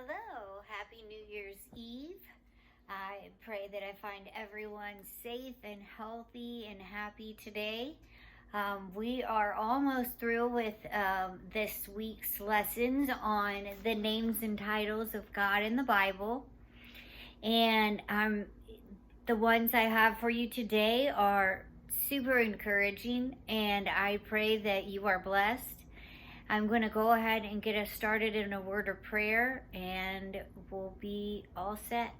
Hello, happy New Year's Eve. I pray that I find everyone safe and healthy and happy today. We are almost through with this week's lessons on the names and titles of God in the Bible. And the ones I have for you today are super encouraging, and I pray that you are blessed. I'm going to go ahead and get us started in a word of prayer, and we'll be all set.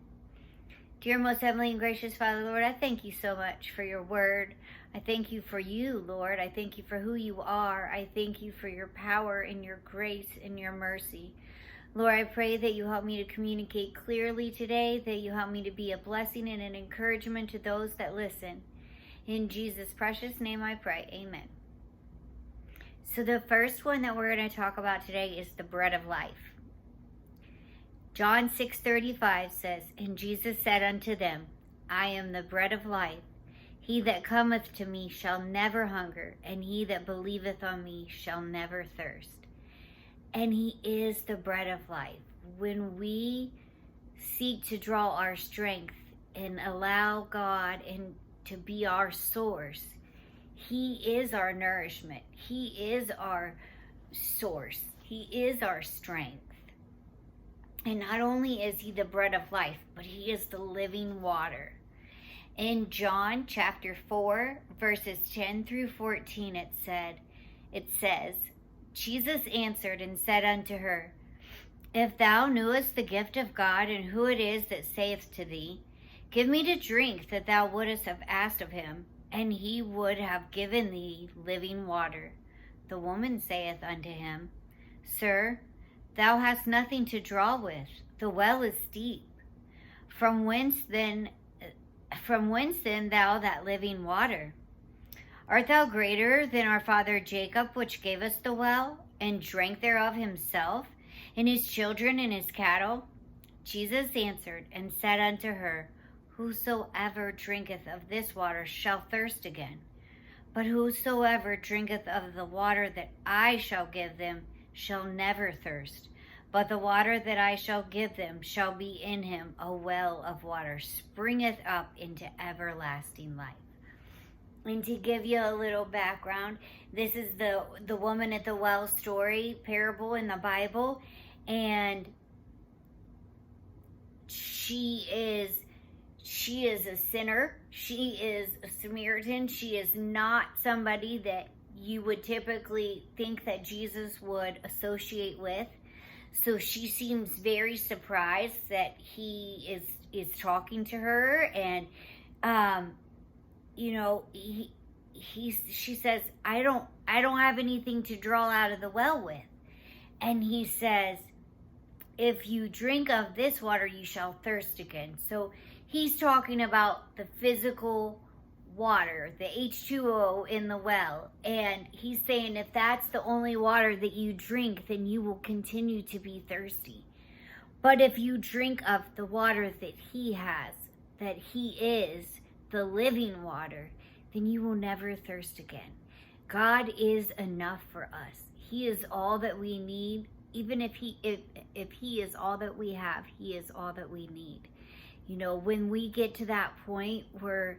Dear most heavenly and gracious Father, Lord, I thank you so much for your word. I thank you for you, Lord. I thank you for who you are. I thank you for your power and your grace and your mercy. Lord, I pray that you help me to communicate clearly today, that you help me to be a blessing and an encouragement to those that listen. In Jesus' precious name I pray. Amen. So the first one that we're going to talk about today is the bread of life. John 6:35 says, "And Jesus said unto them, I am the bread of life. He that cometh to me shall never hunger, and he that believeth on me shall never thirst." And he is the bread of life. When we seek to draw our strength and allow God to be our source, he is our nourishment. He is our source. He is our strength. And not only is he the bread of life, but he is the living water. In John chapter 4, verses 10 through 14, it says, Jesus answered and said unto her, If thou knewest the gift of God, and who it is that saith to thee, Give me to drink, that thou wouldest have asked of him, and he would have given thee living water. The woman saith unto him, Sir, thou hast nothing to draw with. The well is deep. From whence then thou that living water? Art thou greater than our father Jacob, which gave us the well, and drank thereof himself, and his children, and his cattle? Jesus answered and said unto her, Whosoever drinketh of this water shall thirst again. But whosoever drinketh of the water that I shall give them shall never thirst. But the water that I shall give them shall be in him a well of water, springeth up into everlasting life. And to give you a little background, this is the woman at the well story, parable in the Bible. And she is a sinner. She is a Samaritan. She is not somebody that you would typically think that Jesus would associate with. So she seems very surprised that he is talking to her. And, she says, I don't have anything to draw out of the well with. And he says, if you drink of this water, you shall thirst again. So he's talking about the physical water, the H2O in the well. And he's saying if that's the only water that you drink, then you will continue to be thirsty. But if you drink of the water that he has, that he is the living water, then you will never thirst again. God is enough for us. He is all that we need. Even if he is all that we have, he is all that we need. When we get to that point where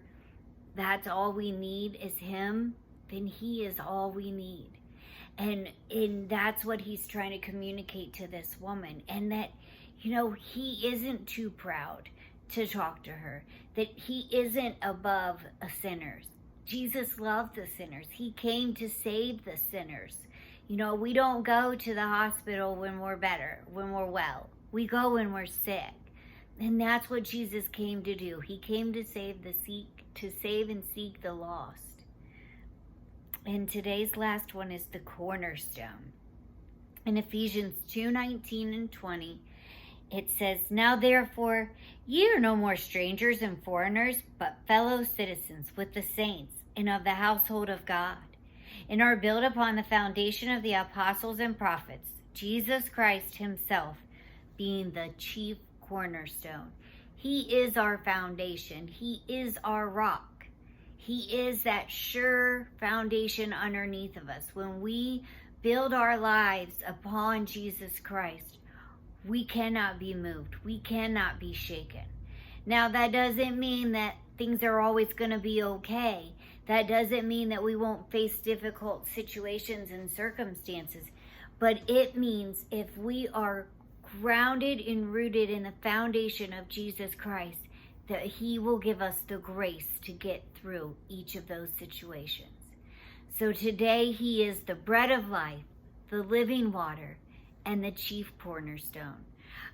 that's all we need is him, then he is all we need. And that's what he's trying to communicate to this woman. And that, he isn't too proud to talk to her. That he isn't above sinners. Jesus loved the sinners. He came to save the sinners. We don't go to the hospital when we're better, when we're well. We go when we're sick. And that's what Jesus came to do. He came to save and seek the lost. And today's last one is the cornerstone. In Ephesians 2:19 and 20, it says, Now therefore, ye are no more strangers and foreigners, but fellow citizens with the saints and of the household of God, and are built upon the foundation of the apostles and prophets, Jesus Christ himself being the chief cornerstone. He is our foundation. He is our rock. He is that sure foundation underneath of us. When we build our lives upon Jesus Christ, we cannot be moved. We cannot be shaken. Now, that doesn't mean that things are always going to be okay. That doesn't mean that we won't face difficult situations and circumstances. But it means if we are grounded and rooted in the foundation of Jesus Christ, that He will give us the grace to get through each of those situations. So today He is the bread of life, the living water, and the chief cornerstone.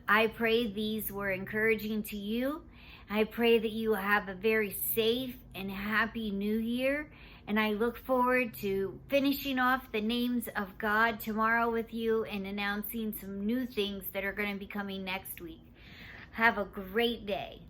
I pray these were encouraging to you. I pray that you have a very safe and happy new year. And I look forward to finishing off the names of God tomorrow with you and announcing some new things that are going to be coming next week. Have a great day.